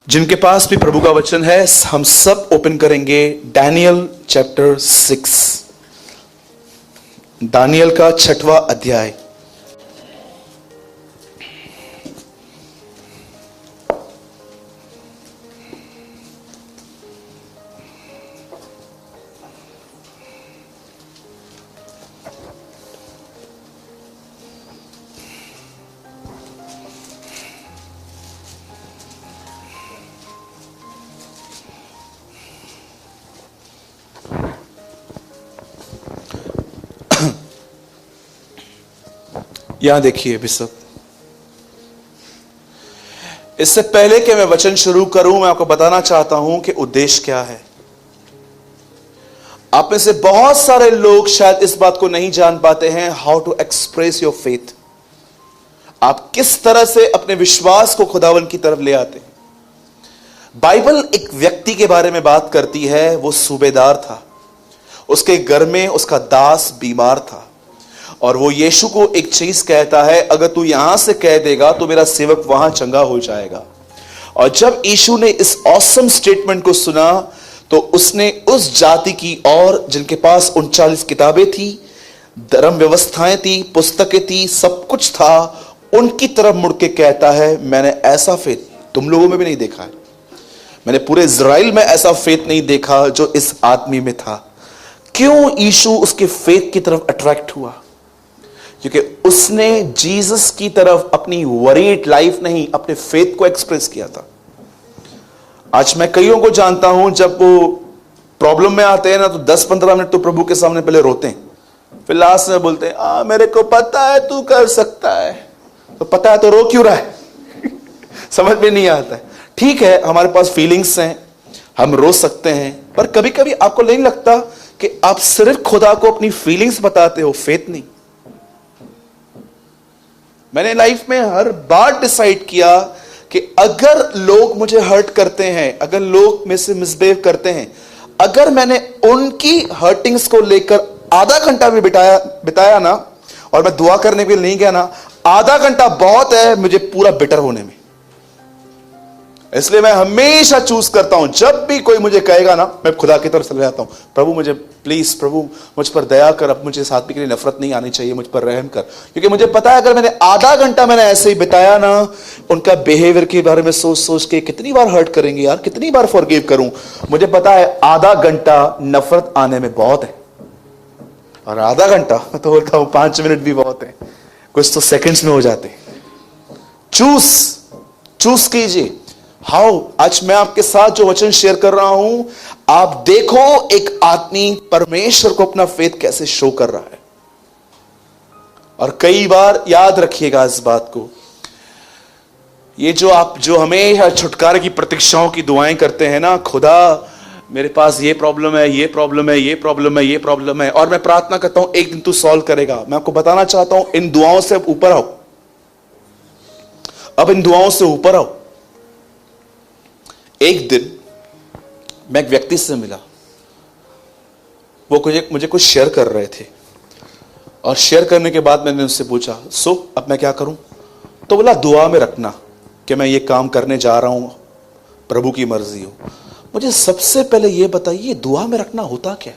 जिनके पास भी प्रभु का वचन है, हम सब ओपन करेंगे दानियल चैप्टर 6, दानियल का 6वां अध्याय। यहां देखिए बिशप, इससे पहले कि मैं वचन शुरू करूं, मैं आपको बताना चाहता हूं कि उद्देश्य क्या है। आप में से बहुत सारे लोग शायद इस बात को नहीं जान पाते हैं, how to express your faith. आप किस तरह से अपने विश्वास को खुदावन की तरफ ले आते हैं। बाइबल एक व्यक्ति के बारे में बात करती है, वो सूबेदार था, उसके घर में उसका दास बीमार था और वो यीशु को एक चीज कहता है, अगर तू यहां से कह देगा तो मेरा सेवक वहां चंगा हो जाएगा। और जब यीशु ने इस ऑसम स्टेटमेंट को सुना तो उसने उस जाति की, और जिनके पास 39 किताबें थी, धर्म व्यवस्थाएं थी, पुस्तकें थी, सब कुछ था, उनकी तरफ मुड़ के कहता है, मैंने ऐसा फेथ तुम लोगों में भी नहीं देखा है। मैंने पूरे इज़राइल में ऐसा फेथ नहीं देखा जो इस आदमी में था। क्यों यीशु उसके फेथ की तरफ अट्रैक्ट हुआ? क्योंकि उसने जीसस की तरफ अपनी वरीड लाइफ नहीं, अपने फेथ को एक्सप्रेस किया था। आज मैं कईयों को जानता हूं, जब वो प्रॉब्लम में आते हैं ना, तो 10-15 मिनट तो प्रभु के सामने पहले रोते हैं, फिर लास्ट में बोलते हैं, मेरे को पता है तू कर सकता है। तो पता है तो रो क्यों रहा है? समझ में नहीं आता है। ठीक है, हमारे पास फीलिंग्स हैं, हम रो सकते हैं, पर कभी कभी आपको नहीं लगता कि आप सिर्फ खुदा को अपनी फीलिंग्स बताते हो, फेथ नहीं। मैंने लाइफ में हर बार डिसाइड किया कि अगर लोग मुझे हर्ट करते हैं, अगर लोग मेरे से मिसबिहेव करते हैं, अगर मैंने उनकी हर्टिंग्स को लेकर आधा घंटा भी बिताया ना, और मैं दुआ करने के लिए नहीं गया ना, आधा घंटा बहुत है मुझे पूरा बिटर होने में। इसलिए मैं हमेशा चूज करता हूं, जब भी कोई मुझे कहेगा ना, मैं खुदा की तरफ चले जाता हूं, प्रभु मुझे प्लीज, प्रभु मुझ पर दया कर, अब मुझे इस आदमी के लिए नफरत नहीं आनी चाहिए, मुझ पर रहम कर। क्योंकि मुझे पता है अगर मैंने आधा घंटा मैंने ऐसे ही बिताया ना, उनका बिहेवियर के बारे में सोच सोच के कितनी बार हर्ट करेंगे यार, कितनी बार फॉरगिव करूं, मुझे पता है आधा घंटा नफरत आने में बहुत है। और आधा घंटा मैं तो बोलता हूं 5 मिनट भी बहुत है, कुछ तो सेकंड्स में हो जाते। चूज कीजिए। हाउ आज मैं आपके साथ जो वचन शेयर कर रहा हूं, आप देखो एक आदमी परमेश्वर को अपना फेथ कैसे शो कर रहा है। और कई बार याद रखिएगा इस बात को, ये जो हमें छुटकारे की प्रतीक्षाओं की दुआएं करते हैं ना, खुदा मेरे पास ये प्रॉब्लम है, ये प्रॉब्लम है, ये प्रॉब्लम है, ये प्रॉब्लम है, और मैं प्रार्थना करता हूं एक दिन तू सॉल्व करेगा। मैं आपको बताना चाहता हूं, इन दुआओं से अब ऊपर आओ, अब इन दुआओं से ऊपर आओ। एक दिन मैं एक व्यक्ति से मिला, वो मुझे कुछ शेयर कर रहे थे, और शेयर करने के बाद मैंने उससे पूछा, अब मैं क्या करूं? तो बोला, दुआ में रखना कि मैं ये काम करने जा रहा हूं, प्रभु की मर्जी हो। मुझे सबसे पहले ये बताइए, दुआ में रखना होता क्या?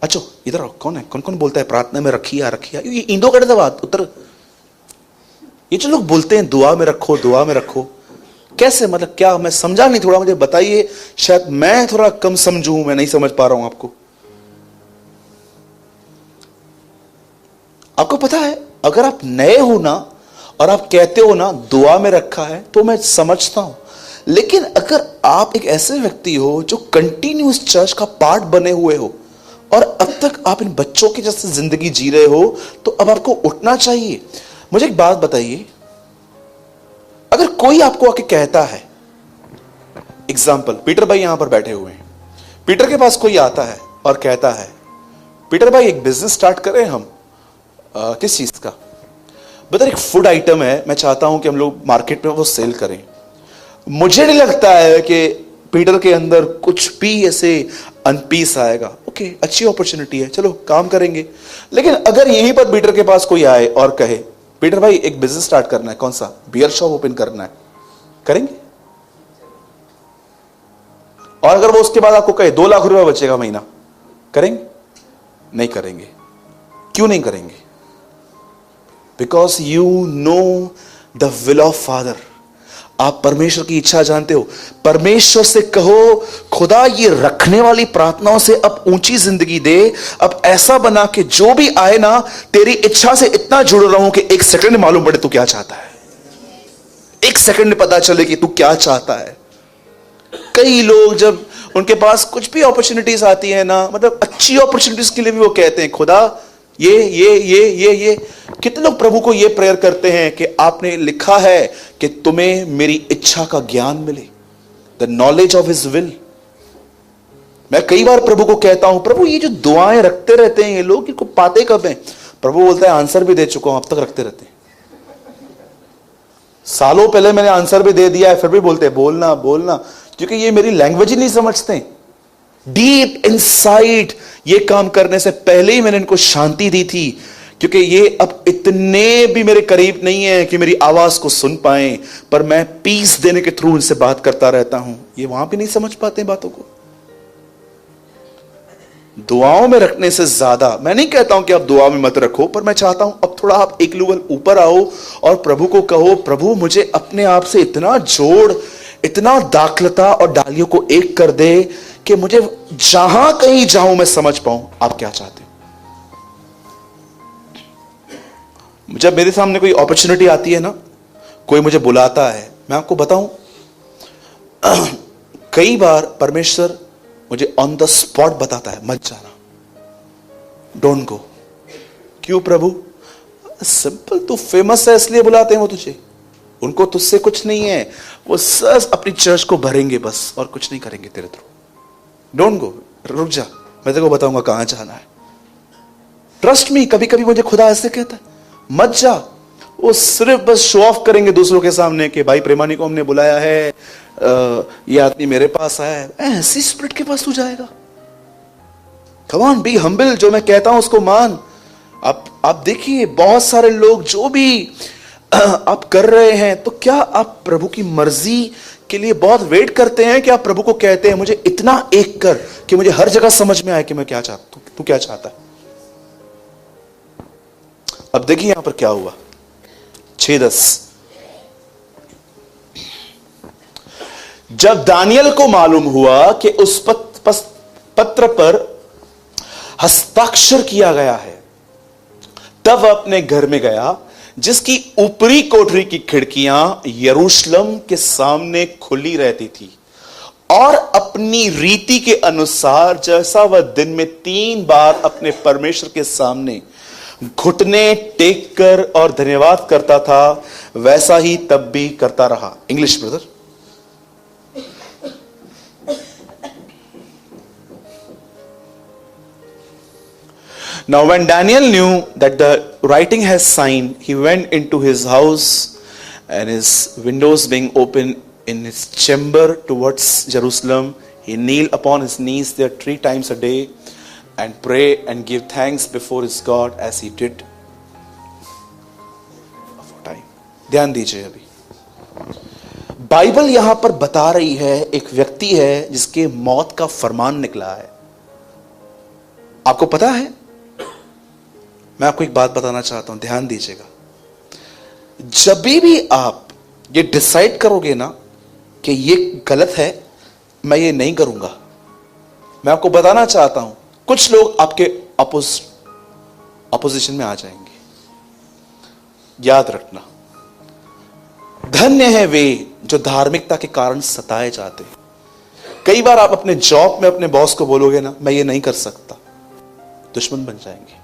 अच्छा इधर आओ, कौन है, कौन कौन बोलता है प्रार्थना में रखिया रखिया? ये इंदो कर बात उत्तर, ये जो लोग बोलते हैं दुआ में रखो, दुआ में रखो, कैसे, मतलब क्या? मैं समझा नहीं, थोड़ा मुझे बताइए, शायद मैं थोड़ा कम समझूं, मैं नहीं समझ पा रहा हूं आपको। आपको पता है, अगर आप नए हो ना और आप कहते हो ना दुआ में रखा है, तो मैं समझता हूं, लेकिन अगर आप एक ऐसे व्यक्ति हो जो कंटिन्यूस चर्च का पार्ट बने हुए हो और अब तक आप इन बच्चों की जैसे जिंदगी जी रहे हो, तो अब आपको उठना चाहिए। मुझे एक बात बताइए, अगर कोई आपको आके कहता है, एग्जाम्पल पीटर भाई यहां पर बैठे हुए हैं, पीटर के पास कोई आता है और कहता है, पीटर भाई एक बिजनेस स्टार्ट करें हम, किस चीज का? बता, एक फूड आइटम है, मैं चाहता हूं कि हम लोग मार्केट में वो सेल करें। मुझे नहीं लगता है कि पीटर के अंदर कुछ भी ऐसे अनपीस आएगा। ओके, अच्छी अपॉर्चुनिटी है, चलो काम करेंगे। लेकिन अगर यहीं पर पीटर के पास कोई आए और कहे, पीटर भाई एक बिजनेस स्टार्ट करना है, कौन सा? बियर शॉप ओपन करना है, करेंगे? और अगर वो उसके बाद आपको कहे 2 लाख रुपए बचेगा महीना, करेंगे? नहीं करेंगे। क्यों नहीं करेंगे? Because you know the will of father. आप परमेश्वर की इच्छा जानते हो। परमेश्वर से कहो, खुदा ये रखने वाली प्रार्थनाओं से अब ऊंची जिंदगी दे, अब ऐसा बना कि जो भी आए ना, तेरी इच्छा से इतना जुड़ रहा हूं कि 1 सेकंड में मालूम पड़े तू क्या चाहता है, 1 सेकंड में पता चले कि तू क्या चाहता है। कई लोग जब उनके पास कुछ भी अपॉर्चुनिटीज आती है ना, मतलब अच्छी अपॉर्चुनिटीज के लिए भी वो कहते हैं, खुदा ये कितने लोग प्रभु को ये प्रेयर करते हैं कि आपने लिखा है कि तुम्हें मेरी इच्छा का ज्ञान मिले, the knowledge of his will. मैं कई बार प्रभु को कहता हूं, प्रभु ये जो दुआएं रखते रहते हैं ये लोग, इनको पाते कब हैं? प्रभु बोलता है आंसर भी दे चुका हूं, अब तक रखते रहते हैं। सालों पहले मैंने आंसर भी दे दिया है, फिर भी बोलते हैं बोलना बोलना, क्योंकि ये मेरी लैंग्वेज ही नहीं समझते। डीप इनसाइड ये काम करने से पहले ही मैंने इनको शांति दी थी, क्योंकि ये अब इतने भी मेरे करीब नहीं है कि मेरी आवाज को सुन पाए, पर मैं पीस देने के थ्रू इनसे बात करता रहता हूं। ये वहां भी नहीं समझ पाते बातों को। दुआओं में रखने से ज्यादा, मैं नहीं कहता हूं कि आप दुआ में मत रखो, पर मैं चाहता हूं अब थोड़ा आप एक लेवल ऊपर आओ और प्रभु को कहो, प्रभु मुझे अपने आप से इतना जोड़, इतना दाखलता और डालियों को एक कर दे कि मुझे जहां कहीं जाऊं मैं समझ पाऊं आप क्या चाहते हो। जब मेरे सामने कोई अपॉर्चुनिटी आती है ना, कोई मुझे बुलाता है, मैं आपको बताऊं कई बार परमेश्वर मुझे ऑन द स्पॉट बताता है मत जाना, डोंट गो। क्यों प्रभु? सिंपल, तू फेमस है इसलिए बुलाते हैं वो तुझे, उनको तुझसे कुछ नहीं है, वो सब अपनी चर्च को भरेंगे बस और कुछ नहीं करेंगे तेरे थ्रू। डोंट गो, रुक जा, मैं तेरे को बताऊंगा कहां जाना है। ट्रस्ट मी, कभी कभी मुझे खुदा ऐसे कहता है मत जा। वो सिर्फ बस शो ऑफ करेंगे दूसरों के सामने कि भाई प्रेमानी को हमने बुलाया है, ये आदमी मेरे पास आया है। ऐसी स्पिरिट के पास तू जाएगा? Come on, be humble. जो मैं कहता हूं उसको मान। आप देखिए बहुत सारे लोग जो भी आप कर रहे हैं, तो क्या आप प्रभु की मर्जी के लिए बहुत वेट करते हैं कि आप प्रभु को कहते हैं मुझे इतना एक कर कि मुझे हर जगह समझ में आए कि मैं क्या चाहता हूं, तू क्या चाहता है। अब देखिए यहां पर क्या हुआ, 6:10। जब दानियल को मालूम हुआ कि उस पत्र पर हस्ताक्षर किया गया है, तब वह अपने घर में गया, जिसकी ऊपरी कोठरी की खिड़कियां यरूशलेम के सामने खुली रहती थी, और अपनी रीति के अनुसार जैसा वह दिन में 3 बार अपने परमेश्वर के सामने घुटने टेक कर और धन्यवाद करता था, वैसा ही तब भी करता रहा। English brother. Now when Daniel knew that the writing has signed, he went into his house, and his windows being open in his chamber towards Jerusalem, he kneeled upon his knees there 3 times a day and pray and give thanks before his God as he did aforetime. ध्यान दीजिए, अभी Bible यहां पर बता रही है एक व्यक्ति है जिसके मौत का फरमान निकला है। आपको पता है, मैं आपको एक बात बताना चाहता हूं, ध्यान दीजिएगा। जब भी आप ये डिसाइड करोगे ना कि ये गलत है, मैं ये नहीं करूंगा, मैं आपको बताना चाहता हूं कुछ लोग आपके अपोजिशन में आ जाएंगे। याद रखना, धन्य है वे जो धार्मिकता के कारण सताए जाते हैं। कई बार आप अपने जॉब में अपने बॉस को बोलोगे ना मैं ये नहीं कर सकता, दुश्मन बन जाएंगे।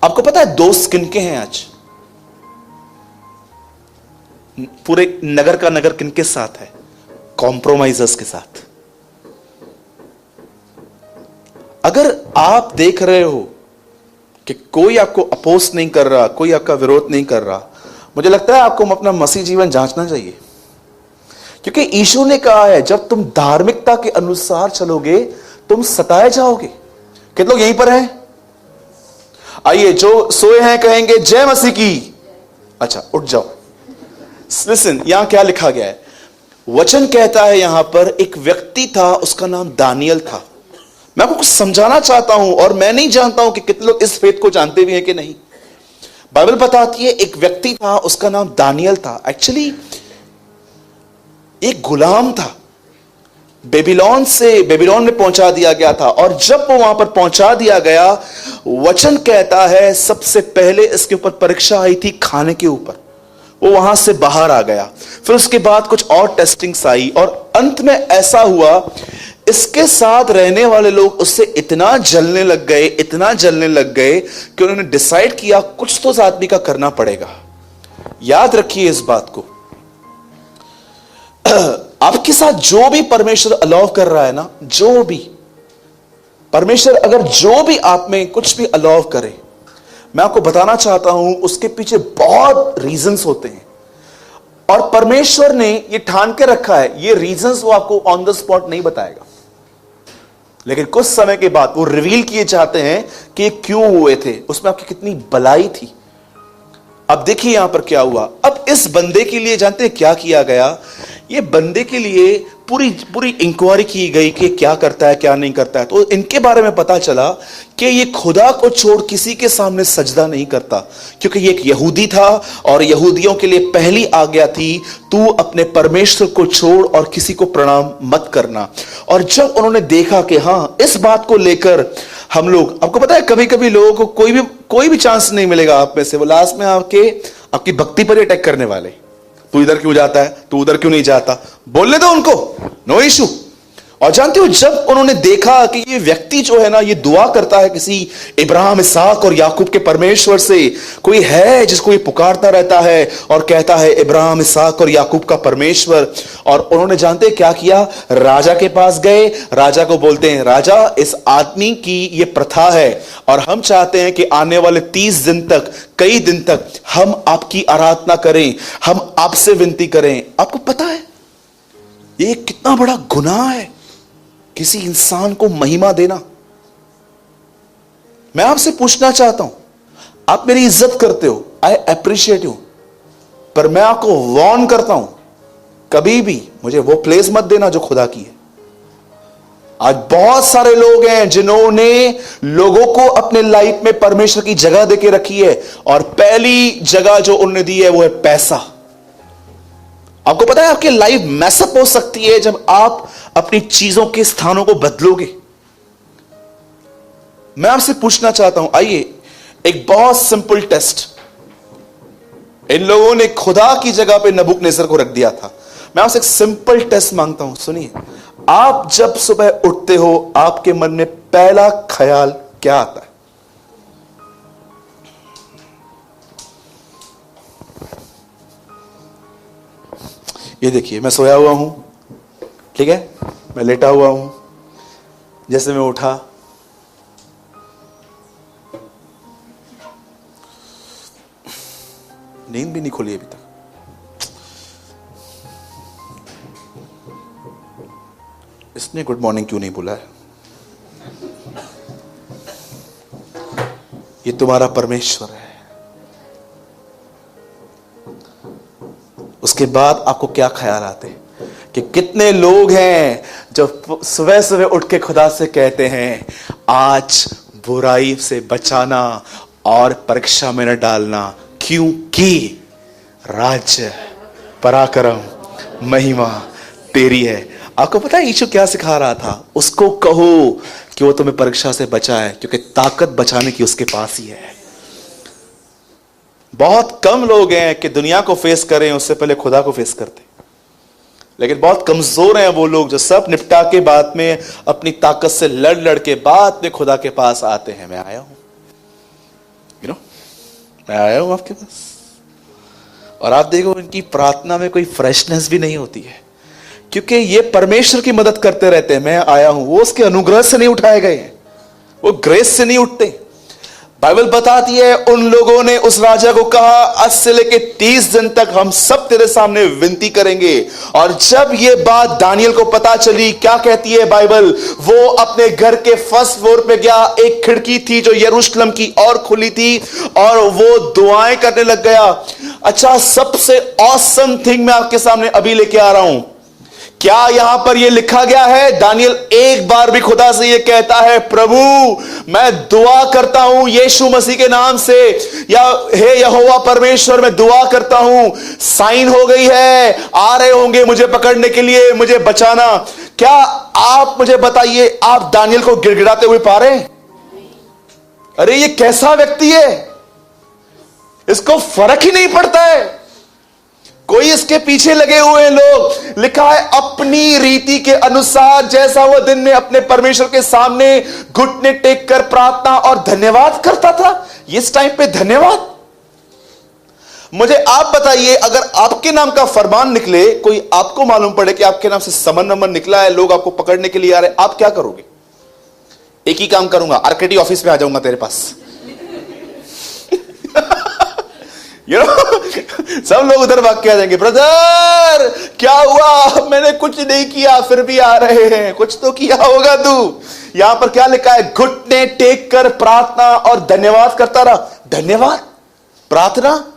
आपको पता है दोस्त किनके हैं आज? पूरे नगर का नगर किनके साथ है? कॉम्प्रोमाइजर्स के साथ। अगर आप देख रहे हो कि कोई आपको अपोज नहीं कर रहा, कोई आपका विरोध नहीं कर रहा, मुझे लगता है आपको अपना मसीह जीवन जांचना चाहिए, क्योंकि यीशु ने कहा है जब तुम धार्मिकता के अनुसार चलोगे तुम सताए जाओगे। कितने लोग यहीं पर हैं? आइए, जो सोए हैं कहेंगे जय मसीह की। अच्छा, उठ जाओ। लिसन, यहां क्या लिखा गया है? वचन कहता है यहां पर एक व्यक्ति था, उसका नाम दानियल था। मैं आपको कुछ समझाना चाहता हूं, और मैं नहीं जानता हूं कि कितने लोग इस फेथ को जानते भी हैं कि नहीं। बाइबल बताती है एक व्यक्ति था, उसका नाम दानियल था। एक्चुअली एक गुलाम था, बेबीलोन में पहुंचा दिया गया था। और जब वो वहां पर पहुंचा दिया गया, वचन कहता है सबसे पहले इसके ऊपर परीक्षा आई थी खाने के ऊपर। वो वहां से बाहर आ गया, फिर उसके बाद कुछ और टेस्टिंग्स आई, और अंत में ऐसा हुआ, इसके साथ रहने वाले लोग उससे इतना जलने लग गए कि उन्होंने डिसाइड किया कुछ तो इस आदमी का करना पड़ेगा। याद रखिए इस बात को, आपके साथ जो भी परमेश्वर अलाउ कर रहा है ना, जो भी परमेश्वर अगर जो भी आप में कुछ भी अलाउ करे, मैं आपको बताना चाहता हूं उसके पीछे बहुत रीजंस होते हैं। और परमेश्वर ने ये ठान के रखा है, ये रीजंस वो आपको ऑन द स्पॉट नहीं बताएगा, लेकिन कुछ समय के बाद वो रिवील किए चाहते हैं कि ये क्यों हुए थे, उसमें आपकी कितनी भलाई थी। अब देखिए यहां पर क्या हुआ। अब इस बंदे के लिए जानते हैं क्या किया गया? ये बंदे के लिए पूरी इंक्वायरी की गई कि क्या करता है क्या नहीं करता है। तो इनके बारे में पता चला कि ये खुदा को छोड़ किसी के सामने सजदा नहीं करता, क्योंकि ये एक यहूदी था और यहूदियों के लिए पहली आज्ञा थी, तू अपने परमेश्वर को छोड़ और किसी को प्रणाम मत करना। और जब उन्होंने देखा कि हां इस बात को लेकर हम लोग, आपको पता है कभी कभी लोगों को कोई भी चांस नहीं मिलेगा आप में से, वो लास्ट में आपकी भक्ति पर अटैक करने वाले। तू इधर क्यों जाता है, तू उधर क्यों नहीं जाता, बोलने दो उनको, नो इशू। और जानते हो जब उन्होंने देखा कि ये व्यक्ति जो है ना, ये दुआ करता है किसी इब्राहिम, इसहाक और याकूब के परमेश्वर से, कोई है जिसको ये पुकारता रहता है और कहता है इब्राहिम, इसहाक और याकूब का परमेश्वर। और उन्होंने जानते क्या किया, राजा के पास गए, राजा को बोलते हैं, राजा इस आदमी की ये प्रथा है और हम चाहते हैं कि आने वाले 30 दिन तक, कई दिन तक हम आपकी आराधना करें, हम आपसे विनती करें। आपको पता है ये कितना बड़ा गुनाह है, किसी इंसान को महिमा देना। मैं आपसे पूछना चाहता हूं, आप मेरी इज्जत करते हो, आई अप्रिशिएट यू, पर मैं आपको वार्न करता हूं, कभी भी मुझे वो प्लेस मत देना जो खुदा की है। आज बहुत सारे लोग हैं जिन्होंने लोगों को अपने लाइफ में परमेश्वर की जगह देके रखी है, और पहली जगह जो उन्होंने दी है वो है पैसा। आपको पता है आपकी लाइफ मैसअप हो सकती है जब आप अपनी चीजों के स्थानों को बदलोगे। मैं आपसे पूछना चाहता हूं, आइए एक बहुत सिंपल टेस्ट। इन लोगों ने खुदा की जगह पे नबूकदनेस्सर को रख दिया था। मैं आपसे एक सिंपल टेस्ट मांगता हूं, सुनिए। आप जब सुबह उठते हो, आपके मन में पहला ख्याल क्या आता है? ये देखिए, मैं सोया हुआ हूं, ठीक है, मैं लेटा हुआ हूं, जैसे मैं उठा, नींद भी नहीं खुली अभी तक, इसने गुड मॉर्निंग क्यों नहीं बोला है? ये तुम्हारा परमेश्वर है। उसके बाद आपको क्या ख्याल आते हैं कि कितने लोग हैं जो सुबह सुबह उठ के खुदा से कहते हैं, आज बुराई से बचाना और परीक्षा में न डालना, क्योंकि राज्य, पराक्रम, महिमा तेरी है। आपको पता है यीशु क्या सिखा रहा था? उसको कहो कि वो तुम्हें परीक्षा से बचाए, क्योंकि ताकत बचाने की उसके पास ही है। बहुत कम लोग हैं कि दुनिया को फेस करें उससे पहले खुदा को फेस करते, लेकिन बहुत कमजोर हैं वो लोग जो सब निपटा के बाद में अपनी ताकत से लड़ के बाद में खुदा के पास आते हैं। मैं आया हूं, मैं आया हूं आपके पास, और आप देखो इनकी प्रार्थना में कोई फ्रेशनेस भी नहीं होती है, क्योंकि ये परमेश्वर की मदद करते रहते हैं। मैं आया हूं, वो उसके अनुग्रह से नहीं उठाए गए हैं, वो ग्रेस से नहीं उठते। बाइबल बताती है उन लोगों ने उस राजा को कहा, आज से लेके 30 दिन तक हम सब तेरे सामने विनती करेंगे। और जब ये बात दानियल को पता चली, क्या कहती है बाइबल, वो अपने घर के फर्स्ट फ्लोर पे गया, एक खिड़की थी जो यरूशलेम की और खुली थी, और वो दुआएं करने लग गया। अच्छा, सबसे ऑसम थिंग मैं आपके सामने अभी लेके आ रहा हूं। क्या यहां पर यह लिखा गया है? दानियल एक बार भी खुदा से यह कहता है, प्रभु मैं दुआ करता हूं यीशु मसीह के नाम से, या हे यहोवा परमेश्वर मैं दुआ करता हूं, साइन हो गई है, आ रहे होंगे मुझे पकड़ने के लिए, मुझे बचाना। क्या आप मुझे बताइए, आप दानियल को गिड़गिड़ाते हुए पा रहे हैं? अरे ये कैसा व्यक्ति है, इसको फर्क ही नहीं पड़ता है। कोई इसके पीछे लगे हुए लोग, लिखा है अपनी रीति के अनुसार जैसा वह दिन में अपने परमेश्वर के सामने घुटने टेक कर प्रार्थना और धन्यवाद करता था। इस टाइम पे धन्यवाद। मुझे आप बताइए, अगर आपके नाम का फरमान निकले, कोई आपको मालूम पड़े कि आपके नाम से समन नंबर निकला है, लोग आपको पकड़ने के लिए आ रहे, आप क्या करोगे? एक ही काम करूंगा, आरकेटी ऑफिस में आ जाऊंगा तेरे पास। सब लोग उधर भाग के आ जाएंगे, ब्रदर क्या हुआ? मैंने कुछ नहीं किया, फिर भी आ रहे हैं। कुछ तो किया होगा तू। यहां पर क्या लिखा है? घुटने टेक कर प्रार्थना और धन्यवाद करता रहा। धन्यवाद, प्रार्थना,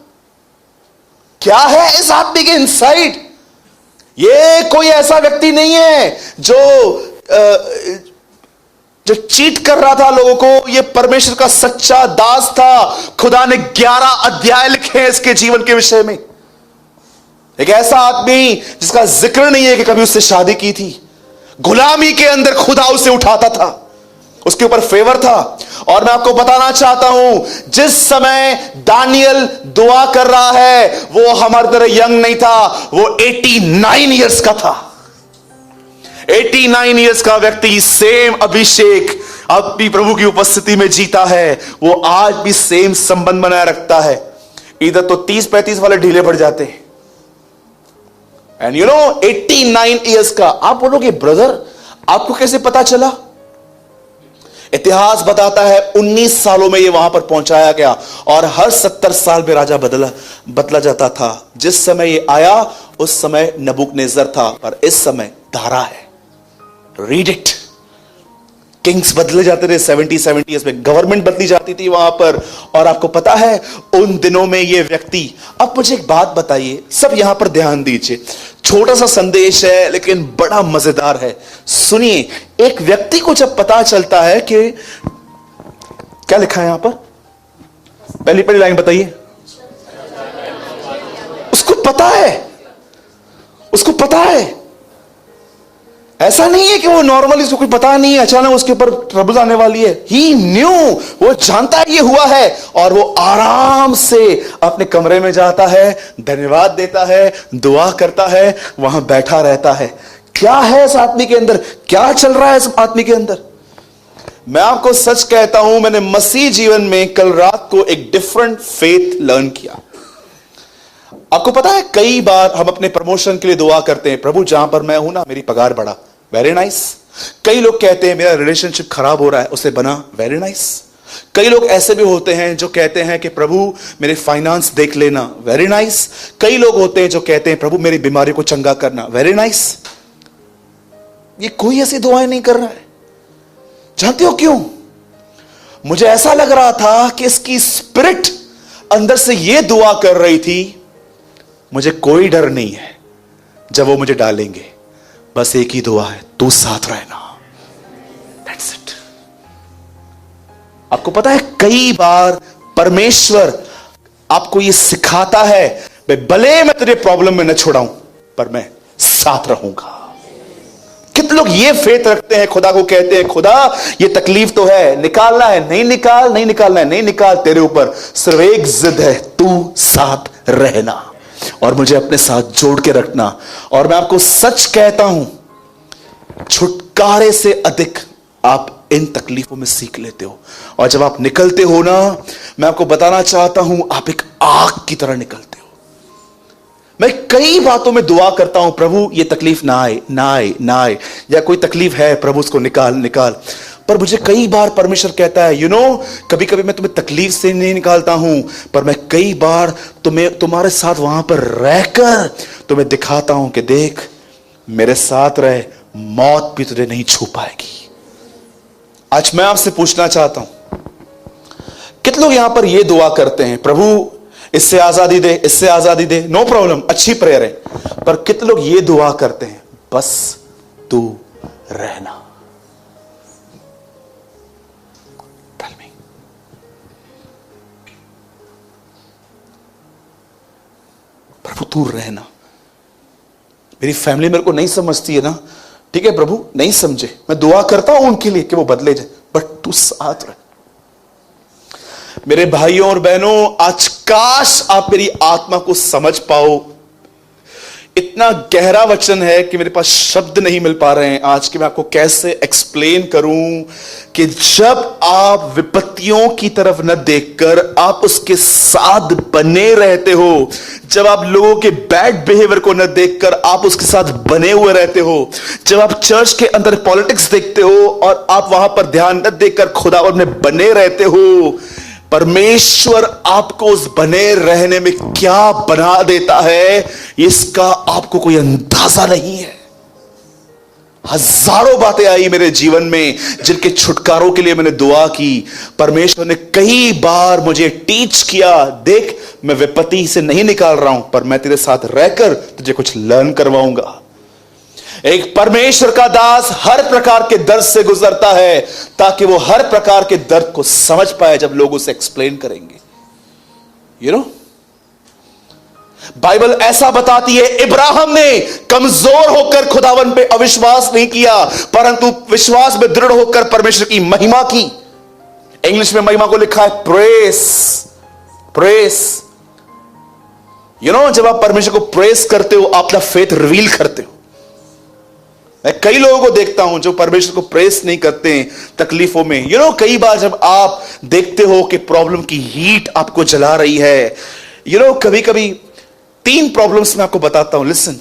क्या है इस आदमी के इनसाइड? ये कोई ऐसा व्यक्ति नहीं है जो चीट कर रहा था लोगों को। ये परमेश्वर का सच्चा दास था। खुदा ने 11 अध्याय लिखे हैं इसके जीवन के विषय में। एक ऐसा आदमी जिसका जिक्र नहीं है कि कभी उससे शादी की थी। गुलामी के अंदर खुदा उसे उठाता था, उसके ऊपर फेवर था। और मैं आपको बताना चाहता हूं, जिस समय दानियल दुआ कर रहा है, वो हमारी तरह यंग नहीं था, वो 89 ईयर्स का था। 89 ईयर्स का व्यक्ति सेम अभिषेक अपनी प्रभु की उपस्थिति में जीता है। वो आज भी सेम संबंध बनाए रखता है। इधर तो 30-35 वाले ढीले पड़ जाते हैं, एंड 89 ईयर्स का। आप बोलोगे ब्रदर आपको कैसे पता चला? इतिहास बताता है 19 सालों में ये वहां पर पहुंचाया गया, और हर 70 साल में राजा बदला जाता था। जिस समय ये आया उस समय नबूकदनेस्सर था, और इस समय दारा है। Read it. किंग्स बदले जाते थे 70 में, गवर्नमेंट बदली जाती थी वहां पर। और आपको पता है उन दिनों में ये व्यक्ति, अब मुझे एक बात बताइए, सब यहां पर ध्यान दीजिए, छोटा सा संदेश है लेकिन बड़ा मजेदार है। सुनिए, एक व्यक्ति को जब पता चलता है कि क्या लिखा है यहां पर, पहली लाइन बताइए। उसको पता है। ऐसा नहीं है कि वो नॉर्मली उसको कोई पता नहीं है, अचानक उसके ऊपर ट्रबल आने वाली है। ही न्यू, वो जानता है ये हुआ है, और वो आराम से अपने कमरे में जाता है, धन्यवाद देता है, दुआ करता है, वहां बैठा रहता है। क्या है इस आदमी के अंदर? क्या चल रहा है इस आदमी के अंदर? मैं आपको सच कहता हूं, मैंने मसीह जीवन में कल रात को एक डिफरेंट फेथ लर्न किया। आपको पता है कई बार हम अपने प्रमोशन के लिए दुआ करते हैं, प्रभु जहां पर मैं हूं ना मेरी पगार बढ़ा, वेरी नाइस। कई लोग कहते हैं मेरा रिलेशनशिप खराब हो रहा है, उसे बना, वेरी नाइस। कई लोग ऐसे भी होते हैं जो कहते हैं कि प्रभु मेरे फाइनेंस देख लेना, वेरी नाइस। कई लोग होते हैं जो कहते हैं प्रभु मेरी बीमारी को चंगा करना, वेरी नाइस। ये कोई ऐसी दुआएं नहीं कर रहा है। जानते हो क्यों? मुझे ऐसा लग रहा था कि इसकी स्पिरिट अंदर से यह दुआ कर रही थी, मुझे कोई डर नहीं है जब वो मुझे डालेंगे, बस एक ही दुआ है, तू साथ रहना, दैट्स इट। आपको पता है कई बार परमेश्वर आपको ये सिखाता है, भले मैं तुझे प्रॉब्लम में न छोड़ाऊं पर मैं साथ रहूंगा। कितने लोग ये फेथ रखते हैं, खुदा को कहते हैं खुदा ये तकलीफ तो है, निकालना है, नहीं निकालना है, नहीं निकाल, तेरे ऊपर सिर्फ एक जिद है, तू साथ रहना और मुझे अपने साथ जोड़ के रखना। और मैं आपको सच कहता हूं, छुटकारे से अधिक आप इन तकलीफों में सीख लेते हो, और जब आप निकलते हो ना, मैं आपको बताना चाहता हूं, आप एक आग की तरह निकलते हो। मैं कई बातों में दुआ करता हूं, प्रभु ये तकलीफ ना आए, या कोई तकलीफ है प्रभु उसको निकाल। पर मुझे कई बार परमेश्वर कहता है, कभी कभी मैं तुम्हें तकलीफ से नहीं निकालता हूं, पर मैं कई बार तुम्हारे साथ वहां पर रहकर तुम्हें दिखाता हूं कि देख मेरे साथ रहे, मौत भी तुझे नहीं छू पाएगी। आज मैं आपसे पूछना चाहता हूं, कितने लोग यहां पर यह दुआ करते हैं, प्रभु इससे आजादी दे, नो प्रॉब्लम, अच्छी प्रेयर है, पर कितने लोग ये दुआ करते हैं, बस तू रहना। Tell me. प्रभु तू रहना। मेरी फैमिली मेरे को नहीं समझती है ना, ठीक है प्रभु, नहीं समझे, मैं दुआ करता हूं उनके लिए कि वो बदले जाए, बट तू साथ रह। मेरे भाइयों और बहनों, आज काश आप मेरी आत्मा को समझ पाओ। इतना गहरा वचन है कि मेरे पास शब्द नहीं मिल पा रहे हैं आज कि मैं आपको कैसे एक्सप्लेन करूं कि जब आप विपत्तियों की तरफ न देखकर आप उसके साथ बने रहते हो, जब आप लोगों के बैड बिहेवियर को न देखकर आप उसके साथ बने हुए रहते हो, जब आप चर्च के अंदर पॉलिटिक्स देखते हो और आप वहां पर ध्यान न देकर खुदावन में बने रहते हो, परमेश्वर आपको उस बने रहने में क्या बना देता है, इसका आपको कोई अंदाजा नहीं है। हजारों बातें आई मेरे जीवन में जिनके छुटकारों के लिए मैंने दुआ की। परमेश्वर ने कई बार मुझे टीच किया, देख मैं विपत्ति से नहीं निकाल रहा हूं, पर मैं तेरे साथ रहकर तुझे कुछ लर्न करवाऊंगा। एक परमेश्वर का दास हर प्रकार के दर्द से गुजरता है ताकि वो हर प्रकार के दर्द को समझ पाए जब लोग उसे एक्सप्लेन करेंगे। यू नो, बाइबल ऐसा बताती है, इब्राहिम ने कमजोर होकर खुदावन पे अविश्वास नहीं किया, परंतु विश्वास में दृढ़ होकर परमेश्वर की महिमा की। इंग्लिश में महिमा को लिखा है प्रेस, प्रेस। यू नो, जब आप परमेश्वर को प्रेस करते हो, आप अपना फेथ रिवील करते हो। मैं कई लोगों को देखता हूं जो परमेश्वर को प्रेस नहीं करते हैं तकलीफों में। यू नो, कई बार जब आप देखते हो कि प्रॉब्लम की हीट आपको जला रही है, यू नो, कभी कभी 3 प्रॉब्लम्स मैं आपको बताता हूं, लिसन।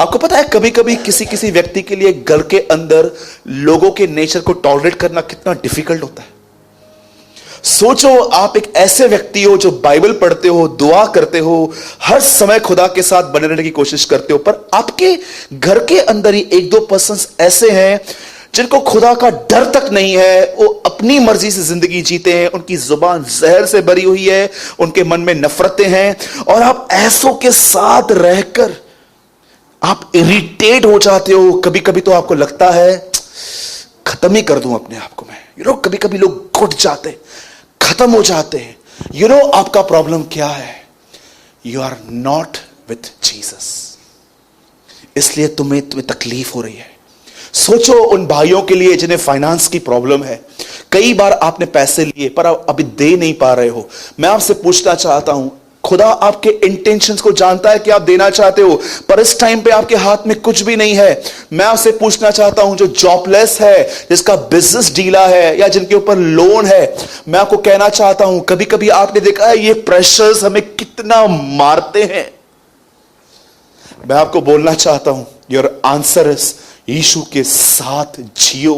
आपको पता है कभी कभी किसी किसी व्यक्ति के लिए घर के अंदर लोगों के नेचर को टॉलरेट करना कितना डिफिकल्ट होता है। सोचो, आप एक ऐसे व्यक्ति हो जो बाइबल पढ़ते हो, दुआ करते हो, हर समय खुदा के साथ बने रहने की कोशिश करते हो, पर आपके घर के अंदर ही 1-2 पर्सन्स ऐसे हैं जिनको खुदा का डर तक नहीं है। वो अपनी मर्जी से जिंदगी जीते हैं, उनकी जुबान जहर से भरी हुई है, उनके मन में नफरतें हैं, और आप ऐसों के साथ रहकर आप इरिटेट हो जाते हो। कभी कभी तो आपको लगता है खत्म ही कर दूं अपने आप को मैं। यू नो, कभी कभी लोग घुट जाते हैं, खत्म हो जाते हैं। यू नो, आपका प्रॉब्लम क्या है? You are not with Jesus, इसलिए तुम्हें तकलीफ हो रही है। सोचो उन भाइयों के लिए जिन्हें फाइनेंस की प्रॉब्लम है। कई बार आपने पैसे लिए पर आप अभी दे नहीं पा रहे हो। मैं आपसे पूछना चाहता हूं, खुदा आपके इंटेंशंस को जानता है कि आप देना चाहते हो, पर इस टाइम पे आपके हाथ में कुछ भी नहीं है। मैं आपसे पूछना चाहता हूं, जो जॉबलेस है, जिसका बिजनेस ढीला है, या जिनके ऊपर लोन है, मैं आपको कहना चाहता हूं, कभी कभी आपने देखा है ये प्रेशर्स हमें कितना मारते हैं। मैं आपको बोलना चाहता हूं, योर आंसर इज यीशु के साथ जियो।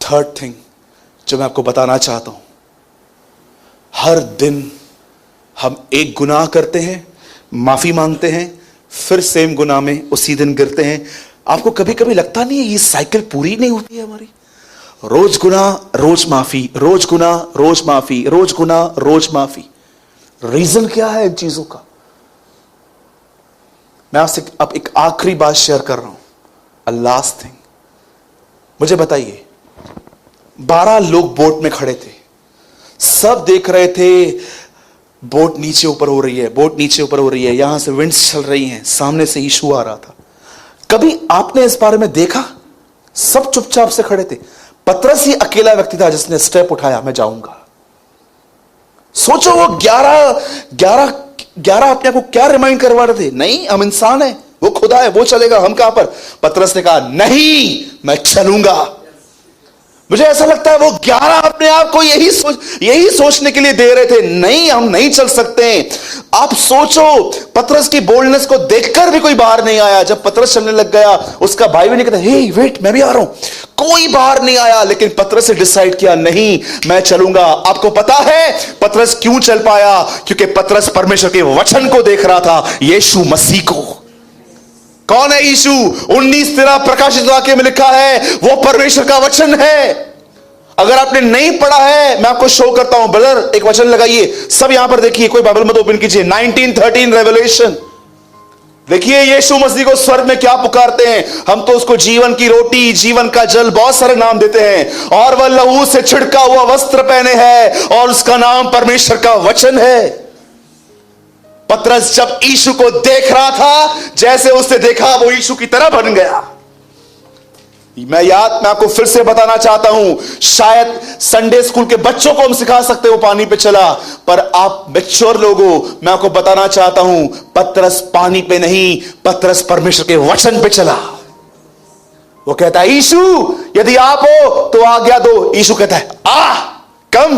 थर्ड थिंग जो मैं आपको बताना चाहता हूं, हर दिन हम एक गुनाह करते हैं, माफी मांगते हैं, फिर सेम गुनाह में उसी दिन गिरते हैं। आपको कभी कभी लगता नहीं है ये साइकिल पूरी नहीं होती है हमारी? रोज गुनाह, रोज माफी, रोज गुनाह, रोज माफी, रोज गुनाह, रोज माफी। रीजन क्या है इन चीजों का? मैं आपसे अब एक आखिरी बात शेयर कर रहा हूं, अ लास्ट थिंग। मुझे बताइए, 12 लोग बोट में खड़े थे, सब देख रहे थे बोट नीचे ऊपर हो रही है, बोट नीचे ऊपर हो रही है, यहां से विंड्स चल रही हैं, सामने से यीशु आ रहा था। कभी आपने इस बारे में देखा? सब चुपचाप से खड़े थे। पतरस ही अकेला व्यक्ति था जिसने स्टेप उठाया, मैं जाऊंगा। सोचो, वो 11 अपने को क्या रिमाइंड करवा रहे थे? नहीं, हम इंसान हैं, वो खुदा है, वो चलेगा, हम कहां पर? पतरस ने कहा नहीं, मैं चलूंगा। मुझे ऐसा लगता है वो 11 अपने आप को यही सोचने के लिए दे रहे थे, नहीं हम नहीं चल सकते। आप सोचो, पतरस की बोल्डनेस को देखकर भी कोई बाहर नहीं आया। जब पतरस चलने लग गया, उसका भाई भी नहीं कहता हे वेट मैं भी आ रहा हूं, कोई बाहर नहीं आया। लेकिन पतरस ने डिसाइड किया नहीं, मैं चलूंगा। आपको पता है पतरस क्यों चल पाया? क्योंकि पतरस परमेश्वर के वचन को देख रहा था, यीशु मसीह को। कौन है यीशु? 19:13 प्रकाशित वाक्य में लिखा है, वो परमेश्वर का वचन है। अगर आपने नहीं पढ़ा है, मैं आपको शो करता हूं। ब्रदर एक वचन लगाइए, सब यहां पर देखिए, कोई बाइबल मत ओपन कीजिए। 19:13 रेवलेशन, देखिए यीशु मसीह को स्वर्ग में क्या पुकारते हैं, हम तो उसको जीवन की रोटी, जीवन का जल, बहुत सारे नाम देते हैं। और वह लहू से छिड़का हुआ वस्त्र पहने है और उसका नाम परमेश्वर का वचन है। पतरस जब यीशु को देख रहा था, जैसे उसने देखा वो यीशु की तरह बन गया। मैं आपको फिर से बताना चाहता हूं, शायद संडे स्कूल के बच्चों को हम सिखा सकते हो पानी पे चला, पर आप मैच्योर लोगों, मैं आपको बताना चाहता हूं, पतरस पानी पे नहीं, पतरस परमेश्वर के वचन पे चला। वो कहता है यीशु यदि आप हो तो आज्ञा दो। यीशु कहता है come.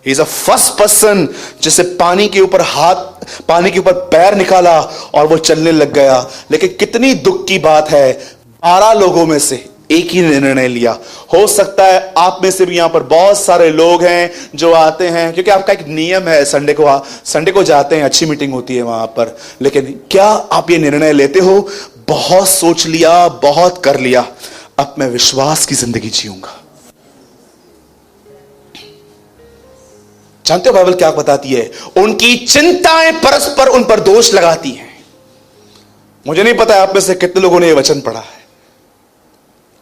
He is a first person जिसे पानी के ऊपर पानी के ऊपर पैर निकाला और वो चलने लग गया। लेकिन कितनी दुख की बात है, 12 लोगों में से एक ही निर्णय लिया। हो सकता है आप में से भी यहां पर बहुत सारे लोग हैं जो आते हैं, क्योंकि आपका एक नियम है, संडे को जाते हैं, अच्छी मीटिंग होती है वहां पर, लेकिन क्या आप ये निर्णय लेते हो, बहुत सोच लिया, बहुत कर लिया, अब मैं विश्वास की जिंदगी जीऊंगा। जानते हो बाइबल क्या बताती है? उनकी चिंताएं परस्पर उन पर दोष लगाती हैं। मुझे नहीं पता आप में से कितने लोगों ने यह वचन पढ़ा है।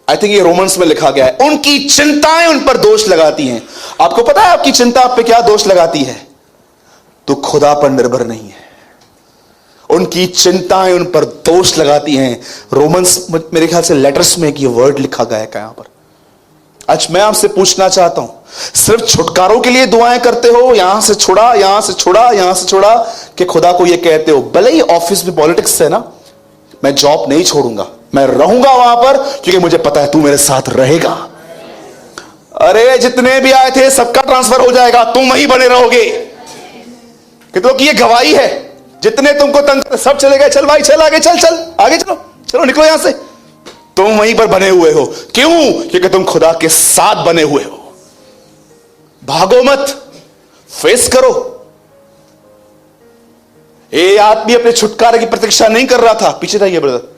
आई थिंक ये रोमन्स में लिखा गया है, उनकी चिंताएं उन पर दोष लगाती हैं। आपको पता है आपकी चिंता आप पे क्या दोष लगाती है? तो खुदा पर निर्भर नहीं है। उनकी चिंताएं उन पर दोष लगाती हैं। रोमन्स मेरे ख्याल से लेटर्स में एक ये वर्ड लिखा गया है यहां पर। आज मैं आपसे पूछना चाहता हूं, सिर्फ छुटकारों के लिए दुआएं करते हो, यहां से छुड़ा, यहां से छुड़ा, यहां से छुड़ा, कि खुदा को यह कहते हो भले ही ऑफिस में पॉलिटिक्स है ना, मैं जॉब नहीं छोड़ूंगा, मैं रहूंगा वहां पर, क्योंकि मुझे पता है तू मेरे साथ रहेगा। अरे जितने भी आए थे सबका ट्रांसफर हो जाएगा, तुम वहीं बने रहोगे। कितनों की ये गवाही है, जितने तुमको तंग सब चले गए, चल भाई चल आगे, चल चल आगे चलो, चलो निकलो यहां से, तुम वहीं पर बने हुए हो। क्यों? क्योंकि तुम खुदा के साथ बने हुए हो। भागो मत, फेस करो। ये आदमी अपने छुटकारे की प्रतीक्षा नहीं कर रहा था। पीछे रहिए ब्रदर,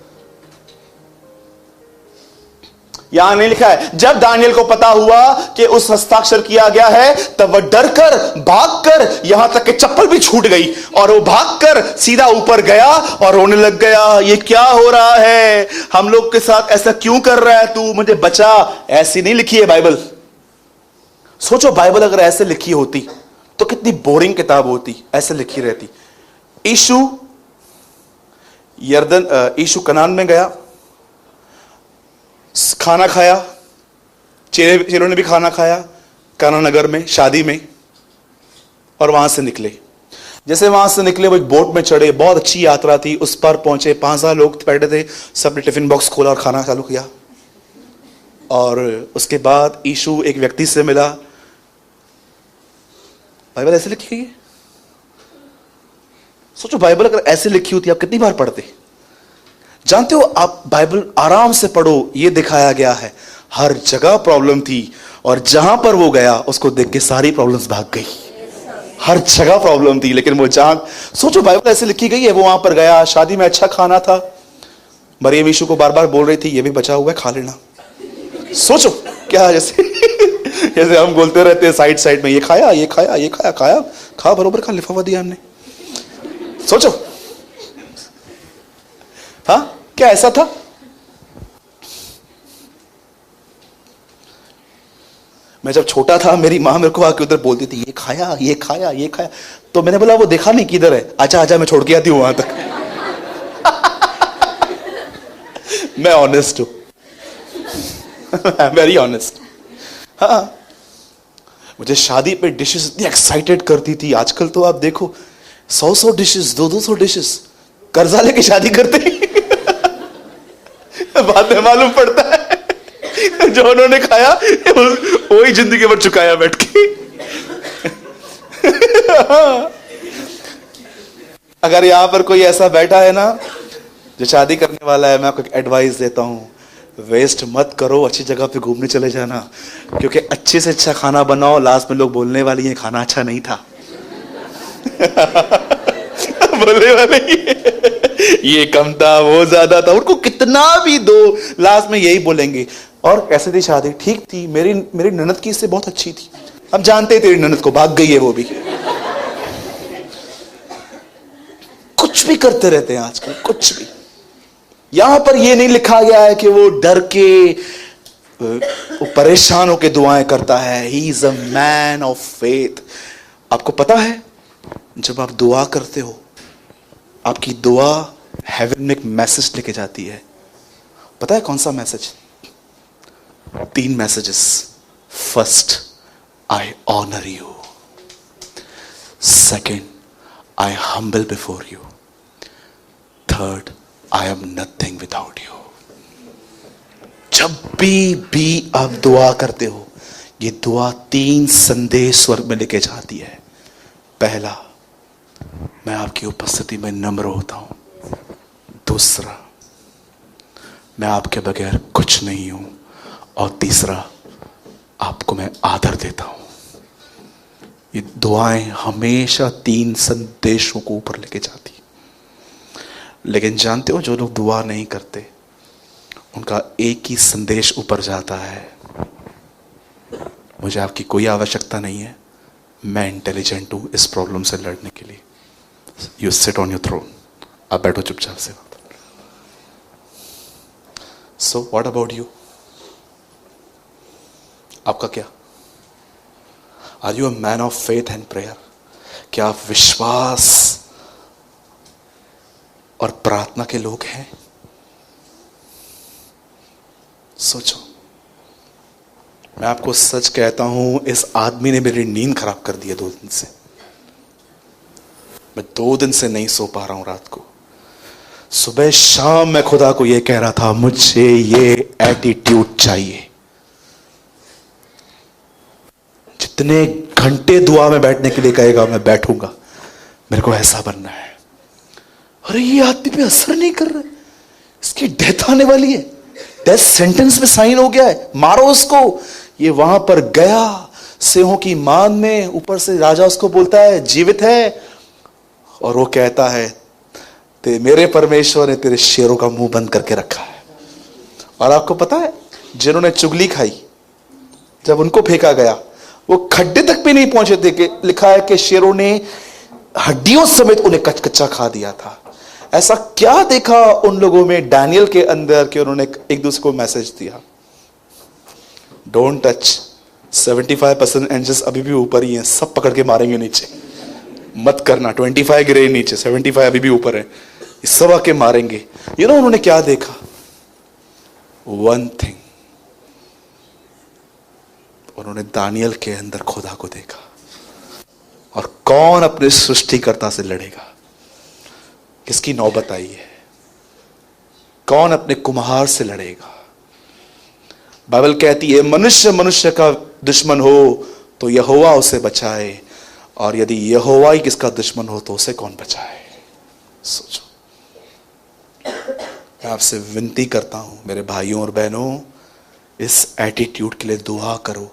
यहां नहीं लिखा है जब दानियल को पता हुआ कि उस हस्ताक्षर किया गया है, तब वह डरकर भागकर, यहां तक कि चप्पल भी छूट गई, और वो भागकर सीधा ऊपर गया और रोने लग गया। ये क्या हो रहा है, हम लोग के साथ ऐसा क्यों कर रहा है तू, मुझे बचा। ऐसी नहीं लिखी है बाइबल। सोचो बाइबल अगर ऐसे लिखी होती तो कितनी बोरिंग किताब होती, ऐसे लिखी रहती। यीशु कनान में गया, खाना खाया, चेलों ने भी खाना खाया काना नगर में, शादी में, और वहां से निकले। जैसे वहां से निकले वो एक बोट में चढ़े, बहुत अच्छी यात्रा थी, उस पर पहुंचे, 5,000 लोग बैठे थे, सबने टिफिन बॉक्स खोला और खाना चालू किया। और उसके बाद यीशु एक व्यक्ति से मिला। बाइबल ऐसे लिखी गई है। सोचो बाइबल अगर ऐसे लिखी होती आप कितनी बार पढ़ते। जानते हो आप बाइबल आराम से पढ़ो, यह दिखाया गया है हर जगह प्रॉब्लम थी, और जहां पर वो गया उसको देख के सारी प्रॉब्लम्स भाग गई। हर जगह प्रॉब्लम थी, लेकिन वो जहां, सोचो बाइबल ऐसे लिखी गई है, वो वहां पर गया, शादी में अच्छा खाना था, मरियम यीशु को बार बार बोल रही थी ये भी बचा हुआ है खा लेना। सोचो क्या, जैसे हम बोलते रहते हैं साइड साइड में, ये खाया, ये खाया, ये खाया, खाया, खा बरोबर खा, लिफाफा दिया हमने। सोचो हाँ, क्या ऐसा था? मैं जब छोटा था मेरी मां मेरे को आके उधर बोलती थी ये खाया, ये खाया, ये खाया, तो मैंने बोला वो देखा नहीं किधर है, आजा आजा मैं छोड़ के आती हूं वहां तक। मैं ऑनेस्ट हूं, वेरी ऑनेस्ट। हाँ, मुझे शादी पे डिशेस इतनी एक्साइटेड करती थी। आजकल तो आप देखो 100 डिशेस, 200 डिशेस, कर्जा लेके शादी करते बाद में मालूम पड़ता है जो उन्होंने खाया वही जिंदगी भर चुकाया बैठ के। अगर यहां पर कोई ऐसा बैठा है ना जो शादी करने वाला है, मैं आपको एडवाइस देता हूं, वेस्ट मत करो, अच्छी जगह पे घूमने चले जाना, क्योंकि अच्छे से अच्छा खाना बनाओ, लास्ट में लोग बोलने वाली है खाना अच्छा नहीं था। बोलने वाले ये कम था, वो ज्यादा था, उनको कितना भी दो लास्ट में यही बोलेंगे। और कैसे थी शादी? ठीक थी, मेरी ननद की इससे बहुत अच्छी थी। हम जानते हैं तेरी ननद को, भाग गई है वो भी। कुछ कुछ भी करते रहते हैं आजकल, कुछ भी। यहां पर यह नहीं लिखा गया है कि वो डर के, वो परेशान होकर दुआएं करता है। ही is a man of faith. आपको पता है, जब आप दुआ करते हो, आपकी दुआ हेवन में एक मैसेज लेके जाती है। पता है कौन सा message? 3 messages. First, I honour you. Second, I humble before you. Third, I am nothing without you. जब भी आप दुआ करते हो, ये दुआ 3 संदेश स्वर्ग में लेके जाती है। पहला, मैं आपकी उपस्थिति में नम्र होता हूं। दूसरा, मैं आपके बगैर कुछ नहीं हूं। और तीसरा, आपको मैं आदर देता हूं। ये दुआएं हमेशा 3 संदेशों को ऊपर लेके जाती। लेकिन जानते हो, जो लोग दुआ नहीं करते, उनका एक ही संदेश ऊपर जाता है, मुझे आपकी कोई आवश्यकता नहीं है, मैं इंटेलिजेंट हूं इस प्रॉब्लम से लड़ने के लिए। You sit on your throne. आप बैठो चुपचाप से। So what about you? आपका क्या? Are you a man of faith and prayer? क्या आप विश्वास और प्रार्थना के लोग हैं? सोचो। मैं आपको सच कहता हूं, इस आदमी ने मेरी नींद खराब कर दी है 2 दिन से। मैं 2 दिन से नहीं सो पा रहा हूं रात को। सुबह शाम मैं खुदा को यह कह रहा था, मुझे ये एटीट्यूड चाहिए। जितने घंटे दुआ में बैठने के लिए कहेगा, मैं बैठूंगा। मेरे को ऐसा बनना है। अरे ये आदमी पे असर नहीं कर रहा है, इसकी डेथ आने वाली है, डेथ सेंटेंस में साइन हो गया है, मारो उसको। ये वहां पर गया सिंहों की मान में, ऊपर से राजा उसको बोलता है जीवित है, और वो कहता है मेरे परमेश्वर ने तेरे शेरों का मुंह बंद करके रखा है। और आपको पता है, जिन्होंने चुगली खाई, जब उनको फेंका गया, वो खड्डे तक भी नहीं पहुंचे थे कि लिखा है कि शेरों ने हड्डियों समेत उन्हें कच्चा खा दिया था। ऐसा क्या देखा उन लोगों में, डैनियल के अंदर, कि उन्होंने एक दूसरे को मैसेज दिया, डोंट टच। 75% एंजल्स अभी भी ऊपर ही हैं, सब पकड़ के मारेंगे नीचे, मत करना। 25 गिरे नीचे, 75 अभी भी ऊपर है, सब आके मारेंगे। यू नो उन्होंने क्या देखा? 1 थिंग, उन्होंने दानियल के अंदर खुदा को देखा। और कौन अपने सृष्टिकर्ता से लड़ेगा? किसकी नौबत आई है? कौन अपने कुम्हार से लड़ेगा? बाइबल कहती है, मनुष्य मनुष्य का दुश्मन हो तो यहोवा उसे बचाए, और यदि यहोवा ही किसका दुश्मन हो तो उसे कौन बचाए? सोचो। मैं आपसे विनती करता हूं मेरे भाइयों और बहनों, इस एटीट्यूड के लिए दुआ करो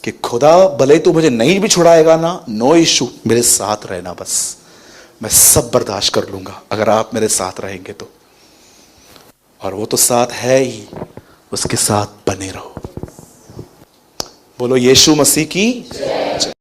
कि खुदा भले तो मुझे नहीं भी छुड़ाएगा ना, नो इशू, मेरे साथ रहना बस, मैं सब बर्दाश्त कर लूंगा अगर आप मेरे साथ रहेंगे तो। और वो तो साथ है ही, उसके साथ बने रहो। बोलो यीशु मसीह की जय।